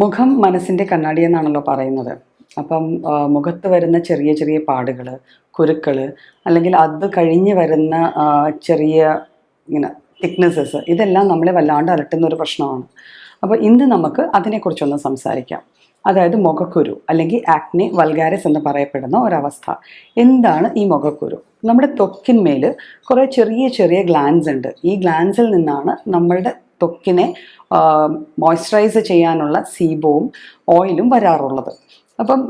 മുഖം മനസ്സിൻ്റെ കണ്ണാടി എന്നാണല്ലോ പറയുന്നത്. അപ്പം മുഖത്ത് വരുന്ന ചെറിയ ചെറിയ പാടുകൾ, കുരുക്കൾ, അല്ലെങ്കിൽ അത് കഴിഞ്ഞ് വരുന്ന ചെറിയ ഇങ്ങനെ തിക്നെസ്സസ്, ഇതെല്ലാം നമ്മളെ വല്ലാണ്ട് അലട്ടുന്ന ഒരു പ്രശ്നമാണ്. അപ്പോൾ ഇന്ന് നമുക്ക് അതിനെക്കുറിച്ചൊന്ന് സംസാരിക്കാം. അതായത് മുഖക്കുരു അല്ലെങ്കിൽ ആക്നെ വൾഗാരിസ് എന്ന് പറയപ്പെടുന്ന ഒരവസ്ഥ. എന്താണ് ഈ മുഖക്കുരു? നമ്മുടെ ത്വക്കിന്മേൽ കുറേ ചെറിയ ചെറിയ ഗ്ലാൻസ് ഉണ്ട്. ഈ ഗ്ലാൻസിൽ നിന്നാണ് നമ്മളുടെ ത്വക്കിനെ മോയ്സ്ചറൈസ് ചെയ്യാനുള്ള സീബവും ഓയിലും വരാറുള്ളത്. അപ്പം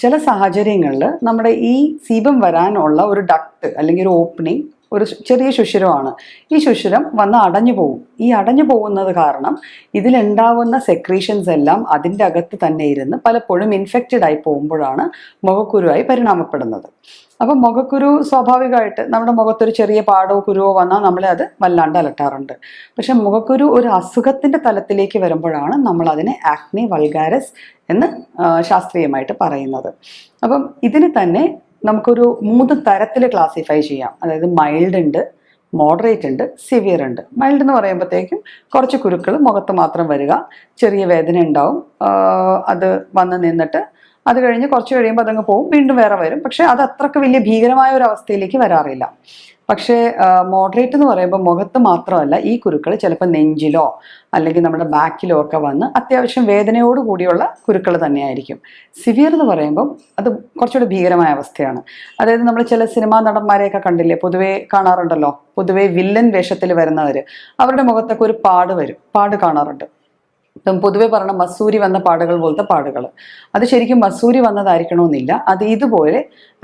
ചില സാഹചര്യങ്ങളിൽ നമ്മുടെ ഈ സീബം വരാനുള്ള ഒരു ഡക്റ്റ് അല്ലെങ്കിൽ ഒരു ഓപ്പണിംഗ് ഒരു ചെറിയ ശുഷിരമാണ്. ഈ ശുഷിരം വന്ന് അടഞ്ഞു പോകും. ഈ അടഞ്ഞു പോകുന്നത് കാരണം ഇതിലുണ്ടാവുന്ന സെക്രീഷൻസ് എല്ലാം അതിൻ്റെ അകത്ത് തന്നെ ഇരുന്ന് പലപ്പോഴും ഇൻഫെക്റ്റഡ് ആയി പോകുമ്പോഴാണ് മുഖക്കുരുവായി പരിണാമപ്പെടുന്നത്. അപ്പം മുഖക്കുരു സ്വാഭാവികമായിട്ട് നമ്മുടെ മുഖത്തൊരു ചെറിയ പാടോ കുരുവോ വന്നാൽ നമ്മളെ അത് വല്ലാണ്ട് അലട്ടാറുണ്ട്. പക്ഷെ മുഖക്കുരു ഒരു അസുഖത്തിൻ്റെ തലത്തിലേക്ക് വരുമ്പോഴാണ് നമ്മൾ അതിനെ ആക്നെ വൾഗാരിസ് എന്ന് ശാസ്ത്രീയമായിട്ട് പറയുന്നത്. അപ്പം ഇതിന് തന്നെ നമുക്കൊരു 3 തരത്തിൽ ക്ലാസിഫൈ ചെയ്യാം. അതായത് മൈൽഡ് ഉണ്ട്, മോഡറേറ്റ് ഉണ്ട്, സിവിയർ ഉണ്ട്. മൈൽഡ് എന്ന് പറയുമ്പോഴത്തേക്കും കുറച്ച് കുരുക്കൾ മുഖത്ത് മാത്രം വരിക, ചെറിയ വേദന ഉണ്ടാവും, അത് വന്ന് നിന്നിട്ട് അത് കഴിഞ്ഞ് കുറച്ച് കഴിയുമ്പോൾ അതങ്ങ് പോകും, വീണ്ടും വേറെ വരും. പക്ഷെ അത് അത്രക്ക് വലിയ ഭീകരമായ ഒരു അവസ്ഥയിലേക്ക് വരാറില്ല. പക്ഷേ മോഡറേറ്റ് എന്ന് പറയുമ്പോൾ മുഖത്ത് മാത്രമല്ല, ഈ കുരുക്കൾ ചിലപ്പോൾ നെഞ്ചിലോ അല്ലെങ്കിൽ നമ്മുടെ ബാക്കിലോ ഒക്കെ വന്ന് അത്യാവശ്യം വേദനയോട് കൂടിയുള്ള കുരുക്കൾ തന്നെയായിരിക്കും. സിവിയർ എന്ന് പറയുമ്പം അത് കുറച്ചുകൂടി ഭീകരമായ അവസ്ഥയാണ്. അതായത് നമ്മൾ ചില സിനിമാ നടന്മാരെയൊക്കെ കണ്ടില്ലേ, പൊതുവേ കാണാറുണ്ടല്ലോ, പൊതുവേ വില്ലൻ വേഷത്തിൽ വരുന്നവർ, അവരുടെ മുഖത്തൊക്കെ ഒരു പാട് കാണാറുണ്ട്. ഇപ്പം പൊതുവെ പറഞ്ഞ മസൂരി വന്ന പാടുകൾ പോലത്തെ പാടുകൾ, അത് ശരിക്കും മസൂരി വന്നതായിരിക്കണമെന്നില്ല. അത് ഇതുപോലെ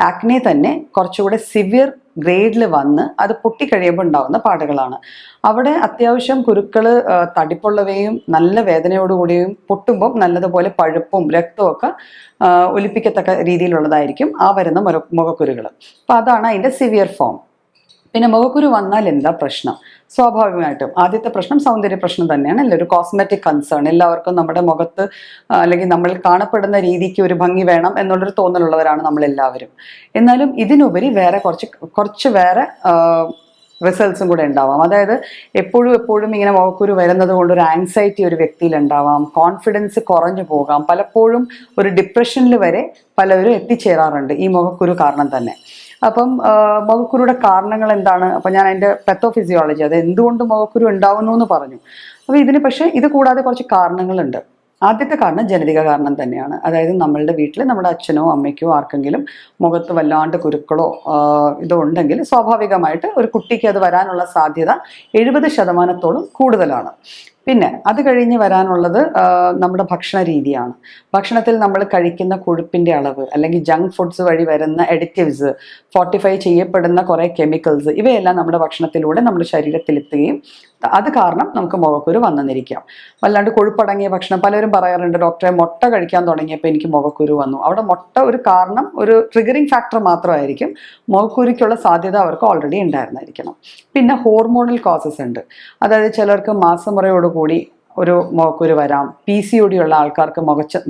ആക്നെ തന്നെ കുറച്ചുകൂടെ സിവിയർ ഗ്രേഡിൽ വന്ന് അത് പൊട്ടിക്കഴിയുമ്പോൾ ഉണ്ടാകുന്ന പാടുകളാണ്. അവിടെ അത്യാവശ്യം കുരുക്കൾ തടിപ്പുള്ളവയും നല്ല വേദനയോടുകൂടിയും പൊട്ടുമ്പം നല്ലതുപോലെ പഴുപ്പും രക്തവും ഒക്കെ ഒലിപ്പിക്കത്തക്ക രീതിയിലുള്ളതായിരിക്കും ആ വരുന്ന മുഖക്കുരുകൾ. അപ്പം അതാണ് അതിൻ്റെ സിവിയർ ഫോം. പിന്നെ മുഖക്കുരു വന്നാൽ എന്താ പ്രശ്നം? സ്വാഭാവികമായിട്ടും ആദ്യത്തെ പ്രശ്നം സൗന്ദര്യ പ്രശ്നം തന്നെയാണ്. അല്ലെ, ഒരു കോസ്മെറ്റിക് കൺസേൺ. എല്ലാവർക്കും നമ്മുടെ മുഖത്ത് അല്ലെങ്കിൽ നമ്മൾ കാണപ്പെടുന്ന രീതിക്ക് ഒരു ഭംഗി വേണം എന്നുള്ളൊരു തോന്നലുള്ളവരാണ് നമ്മളെല്ലാവരും. എന്നാലും ഇതിനുപരി വേറെ കുറച്ച് വേറെ റിസൾട്ട്സും കൂടെ ഉണ്ടാവാം. അതായത് എപ്പോഴും ഇങ്ങനെ മുഖക്കുരു വരുന്നത് കൊണ്ട് ഒരു ആങ്സൈറ്റി ഒരു വ്യക്തിയിൽ ഉണ്ടാവാം, കോൺഫിഡൻസ് കുറഞ്ഞു പോകാം, പലപ്പോഴും ഒരു ഡിപ്രഷനിൽ വരെ പലരും എത്തിച്ചേരാറുണ്ട് ഈ മുഖക്കുരു കാരണം തന്നെ. അപ്പം മുഖക്കുരുയുടെ കാരണങ്ങൾ എന്താണ്? അപ്പം ഞാൻ അതിൻ്റെ പെത്തോഫിസിയോളജി, അത് എന്തുകൊണ്ട് മുഖക്കുരു ഉണ്ടാവുന്നു എന്ന് പറഞ്ഞു. അപ്പോൾ ഇതിന് പക്ഷേ ഇത് കൂടാതെ കുറച്ച് കാരണങ്ങളുണ്ട്. ആദ്യത്തെ കാരണം ജനിതക കാരണം തന്നെയാണ്. അതായത് നമ്മളുടെ വീട്ടിൽ നമ്മുടെ അച്ഛനോ അമ്മയ്ക്കോ ആർക്കെങ്കിലും മുഖത്ത് വല്ലാണ്ട് കുരുക്കളോ ഇതോ ഉണ്ടെങ്കിൽ സ്വാഭാവികമായിട്ട് ഒരു കുട്ടിക്ക് അത് വരാനുള്ള സാധ്യത 70% കൂടുതലാണ്. പിന്നെ അത് കഴിഞ്ഞ് വരാനുള്ളത് നമ്മുടെ ഭക്ഷണ രീതിയാണ്. ഭക്ഷണത്തിൽ നമ്മൾ കഴിക്കുന്ന കൊഴുപ്പിൻ്റെ അളവ്, അല്ലെങ്കിൽ ജങ്ക് ഫുഡ്സ് വഴി വരുന്ന എഡിറ്റീവ്സ്, ഫോർട്ടിഫൈ ചെയ്യപ്പെടുന്ന കുറേ കെമിക്കൽസ്, ഇവയെല്ലാം നമ്മുടെ ഭക്ഷണത്തിലൂടെ നമ്മുടെ ശരീരത്തിലെത്തുകയും അത് കാരണം നമുക്ക് മുഖക്കുരു വന്നെന്നിരിക്കാം. വല്ലാണ്ട് കൊഴുപ്പടങ്ങിയ ഭക്ഷണം, പലരും പറയാറുണ്ട് ഡോക്ടറെ മുട്ട കഴിക്കാൻ തുടങ്ങിയപ്പോൾ എനിക്ക് മുഖക്കുരു വന്നു. അവിടെ മുട്ട ഒരു കാരണം, ഒരു ട്രിഗറിങ് ഫാക്ടർ മാത്രമായിരിക്കും. മുഖക്കുരുക്കുള്ള സാധ്യത അവർക്ക് ഓൾറെഡി ഉണ്ടായിരുന്നായിരിക്കണം. പിന്നെ ഹോർമോണൽ കോസസ് ഉണ്ട്. അതായത് ചിലർക്ക് മാസമുറയോടുകൂടി ഒരു മുഖക്കുരു വരാം. PCOD ഉള്ള ആൾക്കാർക്ക്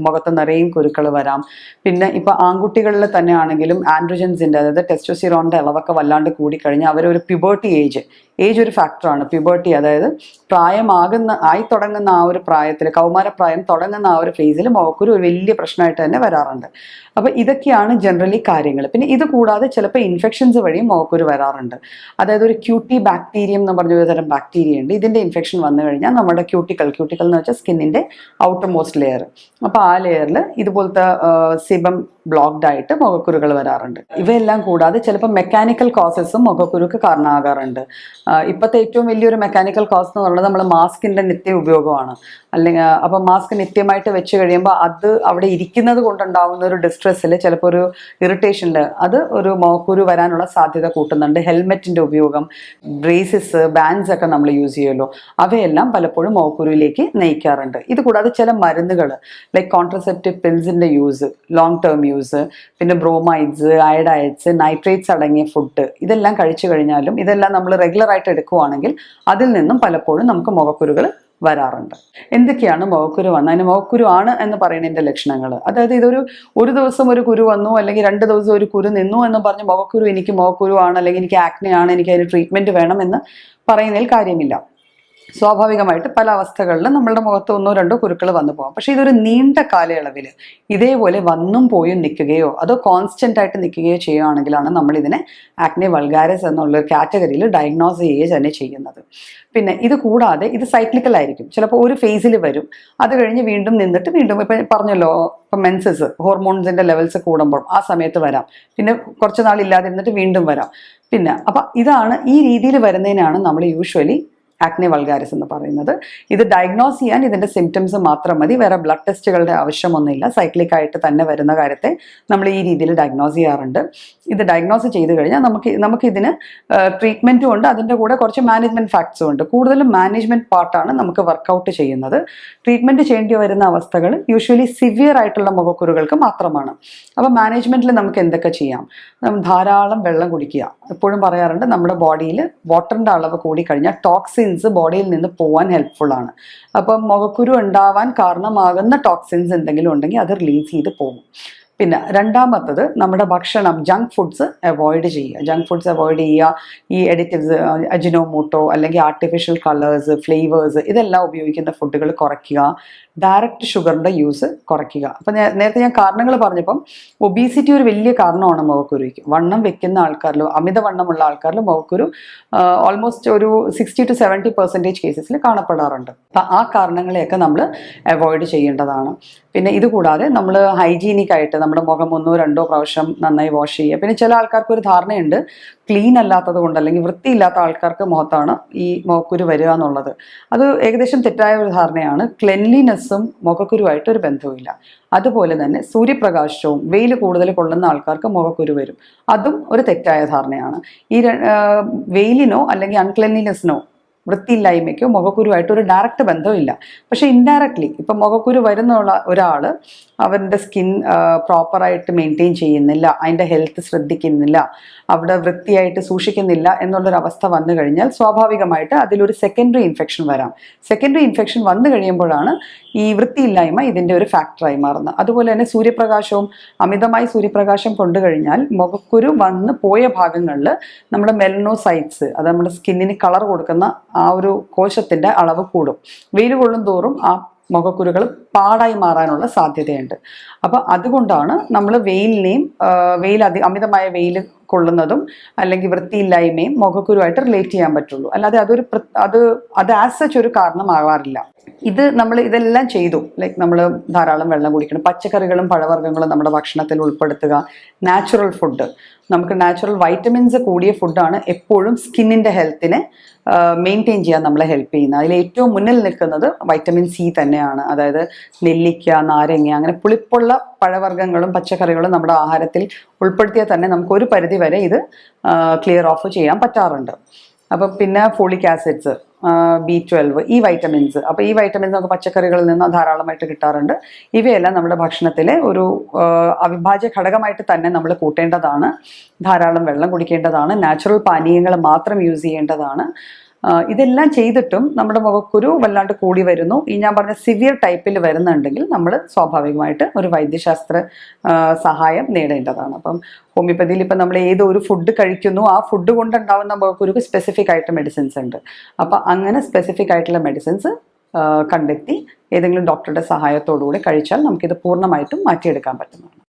മുഖത്ത് നിറയും കുരുക്കൾ വരാം. പിന്നെ ഇപ്പം ആൺകുട്ടികളിൽ തന്നെ ആണെങ്കിലും ആൻഡ്രോജൻസിൻ്റെ, അതായത് ടെസ്റ്റോസ്റ്റിറോണിൻ്റെ അളവൊക്കെ വല്ലാണ്ട് കൂടിക്കഴിഞ്ഞാൽ അവരൊരു പ്യൂബർട്ടി ഏജ് ഒരു ഫാക്ടറാണ്. പ്യൂബർട്ടി, അതായത് ആയി തുടങ്ങുന്ന ആ ഒരു പ്രായത്തിൽ, കൗമാരപ്രായം തുടങ്ങുന്ന ആ ഒരു ഫേസിൽ മുഖക്കുരു ഒരു വലിയ പ്രശ്നമായിട്ട് തന്നെ വരാറുണ്ട്. അപ്പോൾ ഇതൊക്കെയാണ് ജനറലി കാര്യങ്ങൾ. പിന്നെ ഇത് കൂടാതെ ചിലപ്പോൾ ഇൻഫെക്ഷൻസ് വഴിയും മുഖക്കുരു വരാറുണ്ട്. അതായത് ഒരു ക്യൂട്ടി ബാക്ടീരിയം എന്ന് പറഞ്ഞ ഒരു തരം ബാക്ടീരിയ ഉണ്ട്. ഇതിൻ്റെ ഇൻഫെക്ഷൻ വന്നു കഴിഞ്ഞാൽ നമ്മുടെ ക്യൂട്ടിക്കൽ എന്ന് വെച്ചാൽ സ്കിന്നിൻ്റെ ഔട്ടർ മോസ്റ്റ് ലെയർ, അപ്പോൾ ആ ലെയറിൽ ഇതുപോലത്തെ സിബം ബ്ലോക്ക്ഡ് ആയിട്ട് മുഖക്കുരുകൾ വരാറുണ്ട്. ഇവയെല്ലാം കൂടാതെ ചിലപ്പോൾ മെക്കാനിക്കൽ കോസസും മുഖക്കുരുക്ക് കാരണമാകാറുണ്ട്. ഇപ്പോഴത്തെ ഏറ്റവും വലിയൊരു മെക്കാനിക്കൽ കോസ് എന്ന് പറയുന്നത് നമ്മൾ മാസ്കിൻ്റെ നിത്യ ഉപയോഗമാണ്. അല്ലെങ്കിൽ അപ്പം മാസ്ക് നിത്യമായിട്ട് വെച്ച് കഴിയുമ്പോൾ അത് അവിടെ ഇരിക്കുന്നത് കൊണ്ടുണ്ടാകുന്ന ഒരു ഡിസ്ട്രെസ്സിൽ, ചിലപ്പോൾ ഒരു ഇറിറ്റേഷനിൽ അത് ഒരു മുഖക്കുരു വരാനുള്ള സാധ്യത കൂട്ടുന്നുണ്ട്. ഹെൽമെറ്റിൻ്റെ ഉപയോഗം, ബ്രേസസ്, ബാൻഡ്സ് ഒക്കെ നമ്മൾ യൂസ് ചെയ്യുമല്ലോ, അവയെല്ലാം പലപ്പോഴും മുഖക്കുരുവിലേക്ക് നയിക്കാറുണ്ട്. ഇത് കൂടാതെ ചില മരുന്നുകൾ ലൈക്ക് കോൺട്രസെപ്റ്റീവ് പിൽസിൻ്റെ യൂസ്, ലോങ് ടേം യൂസ്, പിന്നെ ബ്രോമൈഡ്സ്, അയഡൈഡ്സ്, നൈട്രേറ്റ്സ് അടങ്ങിയ ഫുഡ്, ഇതെല്ലാം കഴിച്ചു കഴിഞ്ഞാലും, ഇതെല്ലാം നമ്മൾ റെഗുലറായിട്ട് എടുക്കുവാണെങ്കിൽ അതിൽ നിന്നും പലപ്പോഴും നമുക്ക് മുഖക്കുരുകൾ വരാറുണ്ട്. എന്തൊക്കെയാണ് മുഖക്കുരു വന്നത്? അതിന് മുഖക്കുരു ആണ് എന്ന് പറയുന്നതിൻ്റെ ലക്ഷണങ്ങൾ. അതായത് ഒരു ദിവസം ഒരു കുരു വന്നു, അല്ലെങ്കിൽ 2 ദിവസം ഒരു കുരു നിന്നു എന്ന് പറഞ്ഞ് എനിക്ക് മുഖക്കുരു ആണ്, അല്ലെങ്കിൽ എനിക്ക് ആക്നെ ആണ്, എനിക്ക് അതിന് ട്രീറ്റ്മെൻറ്റ് വേണം എന്ന് പറയുന്നതിൽ കാര്യമില്ല. സ്വാഭാവികമായിട്ട് പല അവസ്ഥകളിലും നമ്മളുടെ മുഖത്ത് ഒന്നോ രണ്ടോ കുരുക്കൾ വന്നു പോകാം. പക്ഷേ ഇതൊരു നീണ്ട കാലയളവിൽ ഇതേപോലെ വന്നും പോയും നിൽക്കുകയോ അതോ കോൺസ്റ്റന്റ് ആയിട്ട് നിൽക്കുകയോ ചെയ്യുകയാണെങ്കിലാണ് നമ്മൾ ഇതിനെ ആക്നെ വൾഗാരിസ് എന്നുള്ള കാറ്റഗറിയിൽ ഡയഗ്നോസ് ചെയ്യുക തന്നെ ചെയ്യുന്നത്. പിന്നെ ഇത് കൂടാതെ ഇത് സൈക്ലിക്കൽ ആയിരിക്കും. ചിലപ്പോൾ ഒരു ഫേസിൽ വരും, അത് കഴിഞ്ഞ് വീണ്ടും നിന്നിട്ട് വീണ്ടും ഇപ്പം പറഞ്ഞല്ലോ, ഇപ്പം മെൻസസ് ഹോർമോൺസിന്റെ ലെവൽസ് കൂടുമ്പോൾ ആ സമയത്ത് വരാം, പിന്നെ കുറച്ച് നാൾ ഇല്ലാതിരുന്നിട്ട് വീണ്ടും വരാം. പിന്നെ അപ്പം ഇതാണ് ഈ രീതിയിൽ വരുന്നതിനാണ് നമ്മൾ യൂഷ്വലി ആക്നെ വൾഗാരിസ് എന്ന് പറയുന്നത്. ഇത് ഡയഗ്നോസ് ചെയ്യാൻ ഇതിൻ്റെ സിംറ്റംസ് മാത്രം മതി, വേറെ ബ്ലഡ് ടെസ്റ്റുകളുടെ ആവശ്യമൊന്നുമില്ല. സൈക്ലിക് ആയിട്ട് തന്നെ വരുന്ന കാര്യത്തെ നമ്മൾ ഈ രീതിയിൽ ഡയഗ്നോസ് ചെയ്യാറുണ്ട്. ഇത് ഡയഗ്നോസ് ചെയ്ത് കഴിഞ്ഞാൽ നമുക്കിതിന് ട്രീറ്റ്മെൻറ്റും ഉണ്ട്, അതിൻ്റെ കൂടെ കുറച്ച് മാനേജ്മെൻറ്റ് ഫാക്ട്സും ഉണ്ട്. കൂടുതലും മാനേജ്മെൻറ്റ് പാർട്ടാണ് നമുക്ക് വർക്കൗട്ട് ചെയ്യുന്നത്. ട്രീറ്റ്മെൻറ്റ് ചെയ്യേണ്ടി വരുന്ന അവസ്ഥകൾ യൂഷ്വലി സിവിയർ ആയിട്ടുള്ള മുഖക്കുരുകൾക്ക് മാത്രമാണ്. അപ്പോൾ മാനേജ്മെൻറ്റിൽ നമുക്ക് എന്തൊക്കെ ചെയ്യാം? ധാരാളം വെള്ളം കുടിക്കുക. എപ്പോഴും പറയാറുണ്ട്, നമ്മുടെ ബോഡിയിൽ വാട്ടറിൻ്റെ അളവ് കൂടിക്കഴിഞ്ഞാൽ ടോക്സിൻസ് ബോഡിയിൽ നിന്ന് പോകാൻ ഹെൽപ്ഫുൾ ആണ്. അപ്പം മുഖക്കുരു ഉണ്ടാവാൻ കാരണമാകുന്ന ടോക്സിൻസ് എന്തെങ്കിലും ഉണ്ടെങ്കിൽ അത് റിലീസ് ചെയ്ത് പോകും. പിന്നെ രണ്ടാമത്തത്, നമ്മുടെ ഭക്ഷണം ജങ്ക് ഫുഡ്സ് അവോയ്ഡ് ചെയ്യുക. ജങ്ക് ഫുഡ്സ് അവോയ്ഡ് ചെയ്യുക. ഈ എഡിറ്റീവ്സ്, അജിനോമോട്ടോ അല്ലെങ്കിൽ ആർട്ടിഫിഷ്യൽ കളേഴ്സ്, ഫ്ലേവേഴ്സ് ഇതെല്ലാം ഉപയോഗിക്കുന്ന ഫുഡുകൾ കുറയ്ക്കുക. ഡയറക്റ്റ് ഷുഗറിൻ്റെ യൂസ് കുറയ്ക്കുക. അപ്പം നേരത്തെ ഞാൻ കാരണങ്ങൾ പറഞ്ഞപ്പം ഒബീസിറ്റി ഒരു വലിയ കാരണമാണ് മുഖക്കുരുയ്ക്ക്. വണ്ണം വെക്കുന്ന ആൾക്കാരിലും അമിതവണ്ണമുള്ള ആൾക്കാരിലും മുഖക്കുരു ഓൾമോസ്റ്റ് ഒരു 60-70% കേസസിൽ കാണപ്പെടാറുണ്ട്. അപ്പം ആ കാരണങ്ങളെയൊക്കെ നമ്മൾ അവോയ്ഡ് ചെയ്യേണ്ടതാണ്. പിന്നെ ഇതുകൂടാതെ നമ്മൾ ഹൈജീനിക് ആയിട്ട് നമ്മുടെ മുഖം 1-2 പ്രാവശ്യം നന്നായി വാഷ് ചെയ്യുക. പിന്നെ ചില ആൾക്കാർക്ക് ഒരു ധാരണയുണ്ട്, ക്ലീൻ അല്ലാത്തത് കൊണ്ട് അല്ലെങ്കിൽ വൃത്തിയില്ലാത്ത ആൾക്കാർക്ക് മുഖത്താണ് ഈ മുഖക്കുരു വരിക എന്നുള്ളത്. അത് ഏകദേശം തെറ്റായ ഒരു ധാരണയാണ്. ക്ലെൻലിനെസ്സും മുഖക്കുരുവായിട്ട് ഒരു ബന്ധവുമില്ല. അതുപോലെ തന്നെ സൂര്യപ്രകാശവും വെയിൽ കൂടുതൽ കൊള്ളുന്ന ആൾക്കാർക്ക് മുഖക്കുരു വരും. അതും ഒരു തെറ്റായ ധാരണയാണ്. ഈ വെയിലിനോ അല്ലെങ്കിൽ അൺക്ലെൻലിനെസ്സിനോ വൃത്തിയില്ലായ്മയ്ക്കോ മുഖക്കുരുവായിട്ട് ഒരു ഡയറക്റ്റ് ബന്ധമില്ല. പക്ഷേ ഇൻഡയറക്ട്ലി ഇപ്പം മുഖക്കുരു വരുന്ന ഒരാൾ അവൻ്റെ സ്കിൻ പ്രോപ്പറായിട്ട് മെയിൻറ്റെയിൻ ചെയ്യുന്നില്ല, അതിൻ്റെ ഹെൽത്ത് ശ്രദ്ധിക്കുന്നില്ല, അവിടെ വൃത്തിയായിട്ട് സൂക്ഷിക്കുന്നില്ല എന്നുള്ളൊരവസ്ഥ വന്നു കഴിഞ്ഞാൽ സ്വാഭാവികമായിട്ട് അതിലൊരു സെക്കൻഡറി ഇൻഫെക്ഷൻ വരാം. സെക്കൻഡറി ഇൻഫെക്ഷൻ വന്നു കഴിയുമ്പോഴാണ് ഈ വൃത്തിയില്ലായ്മ ഇതിൻ്റെ ഒരു ഫാക്ടറായി മാറുന്നത്. അതുപോലെ തന്നെ സൂര്യപ്രകാശവും അമിതമായി സൂര്യപ്രകാശം കൊണ്ടു കഴിഞ്ഞാൽ മുഖക്കുരു വന്ന് പോയ ഭാഗങ്ങളിൽ നമ്മുടെ മെലനോസൈറ്റ്സ്, അത് നമ്മുടെ സ്കിന്നിന് കളർ കൊടുക്കുന്ന ആ ഒരു കോശത്തിൻ്റെ അളവ് കൂടും. വെയിൽ കൊള്ളും തോറും ആ മുഖക്കുരുകൾ പാടായി മാറാനുള്ള സാധ്യതയുണ്ട്. അപ്പോൾ അതുകൊണ്ടാണ് നമ്മൾ അമിതമായ വെയിൽ കൊള്ളുന്നതും അല്ലെങ്കിൽ വൃത്തിയില്ലായ്മയും മുഖക്കുരുവായിട്ട് റിലേറ്റ് ചെയ്യാൻ പറ്റുള്ളൂ. അല്ലാതെ അത് ആസ് സച്ച് ഒരു കാരണമാവാറില്ല. ഇതെല്ലാം ചെയ്തു. ലൈക്ക് നമ്മൾ ധാരാളം വെള്ളം കുടിക്കണം, പച്ചക്കറികളും പഴവർഗ്ഗങ്ങളും നമ്മുടെ ഭക്ഷണത്തിൽ ഉൾപ്പെടുത്തുക, നാച്ചുറൽ ഫുഡ്, നമുക്ക് നാച്ചുറൽ വൈറ്റമിൻസ് കൂടിയ ഫുഡാണ് എപ്പോഴും സ്കിന്നിൻ്റെ ഹെൽത്തിനെ മെയിൻറ്റെയിൻ ചെയ്യാൻ നമ്മളെ ഹെൽപ്പ് ചെയ്യുന്നത്. അതിൽ ഏറ്റവും മുന്നിൽ നിൽക്കുന്നത് വൈറ്റമിൻ സി തന്നെയാണ്. അതായത് നെല്ലിക്ക, നാരങ്ങ, അങ്ങനെ പുളിപ്പുള്ള പഴവർഗ്ഗങ്ങളും പച്ചക്കറികളും നമ്മുടെ ആഹാരത്തിൽ ഉൾപ്പെടുത്തിയാൽ തന്നെ നമുക്ക് ഒരു പരിധി വരെ ഇത് ക്ലിയർ ഓഫ് ചെയ്യാൻ പറ്റാറുണ്ട്. അപ്പം പിന്നെ ഫോളിക് ആസിഡ്സ്, B12, ഈ വൈറ്റമിൻസ്, അപ്പോൾ ഈ വൈറ്റമിൻസ് നമുക്ക് പച്ചക്കറികളിൽ നിന്ന് ധാരാളമായിട്ട് കിട്ടാറുണ്ട്. ഇവയെല്ലാം നമ്മുടെ ഭക്ഷണത്തിലെ ഒരു അവിഭാജ്യ ഘടകമായിട്ട് തന്നെ നമ്മൾ കൂട്ടേണ്ടതാണ്. ധാരാളം വെള്ളം കുടിക്കേണ്ടതാണ്. നാച്ചുറൽ പാനീയങ്ങൾ മാത്രം യൂസ് ചെയ്യേണ്ടതാണ്. ഇതെല്ലാം ചെയ്തിട്ടും നമ്മുടെ മുഖക്കുരു വല്ലാണ്ട് കൂടി വരുന്നു, ഈ ഞാൻ പറഞ്ഞ സിവിയർ ടൈപ്പിൽ വരുന്നുണ്ടെങ്കിൽ നമ്മൾ സ്വാഭാവികമായിട്ട് ഒരു വൈദ്യശാസ്ത്ര സഹായം നേടേണ്ടതാണ്. അപ്പം ഹോമിയോപ്പതിയിൽ ഇപ്പം നമ്മൾ ഏതൊരു ഫുഡ് കഴിക്കുന്നു ആ ഫുഡ് കൊണ്ടുണ്ടാവുന്ന മുഖക്കുരുക്ക് സ്പെസിഫിക് ആയിട്ട് മെഡിസിൻസ് ഉണ്ട്. അപ്പം അങ്ങനെ സ്പെസിഫിക് ആയിട്ടുള്ള മെഡിസിൻസ് കണ്ടെത്തി ഏതെങ്കിലും ഡോക്ടറുടെ സഹായത്തോടുകൂടി കഴിച്ചാൽ നമുക്കിത് പൂർണ്ണമായിട്ടും മാറ്റിയെടുക്കാൻ പറ്റുന്നതാണ്.